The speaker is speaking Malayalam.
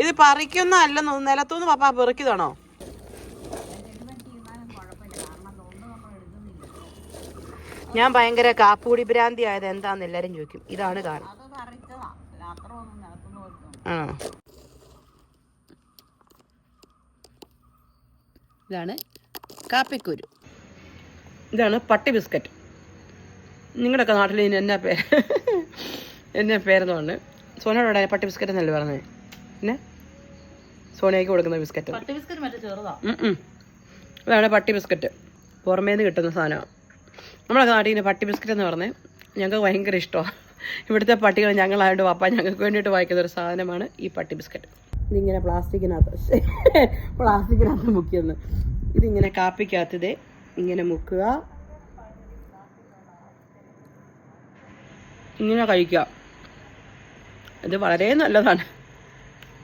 ഇത് പറിക്കുന്ന അല്ലെന്നോ, നിലത്തുനിന്ന് പപ്പ പെറുക്കിയതാണോ? ഞാൻ ഭയങ്കര കാപ്പുകൂടി ഭ്രാന്തി ആയത് എന്താന്ന് എല്ലാരും ചോദിക്കും. ഇതാണ് കാരണം. ആ, ഇതാണ് കാപ്പിക്കുരു. ഇതാണ് പട്ടി ബിസ്ക്കറ്റ്. നിങ്ങളുടെയൊക്കെ നാട്ടിൽ ഇനി എന്നാ പേര് എന്നാ പേരെന്ന് പറഞ്ഞു. സോനയോടെ പട്ടി ബിസ്ക്കറ്റ് എന്നല്ലേ പറഞ്ഞത്? പിന്നെ സോനയ്ക്ക് കൊടുക്കുന്ന ബിസ്ക്കറ്റ്. അതാണ് പട്ടി ബിസ്ക്കറ്റ്. പുറമേന്ന് കിട്ടുന്ന സാധനമാണ്. നമ്മളൊക്കെ നാട്ടിൽ നിന്ന് പട്ടി ബിസ്ക്കറ്റ് എന്ന് പറഞ്ഞാൽ ഞങ്ങൾക്ക് ഭയങ്കര ഇഷ്ടമാണ്. ഇവിടുത്തെ പട്ടികൾ ഞങ്ങളായിട്ട് പപ്പ ഞങ്ങൾക്ക് വേണ്ടിയിട്ട് വായിക്കുന്ന ഒരു സാധനമാണ് ഈ പട്ടി ബിസ്ക്കറ്റ്. ഇതിങ്ങനെ പ്ലാസ്റ്റിക്കിനകത്ത് മുക്കിയെന്ന്. ഇതിങ്ങനെ കാപ്പിക്കകത്ത് ഇങ്ങനെ മുക്കുക, ഇങ്ങനെ കഴിക്കുക. ഇത് വളരെ നല്ലതാണ്.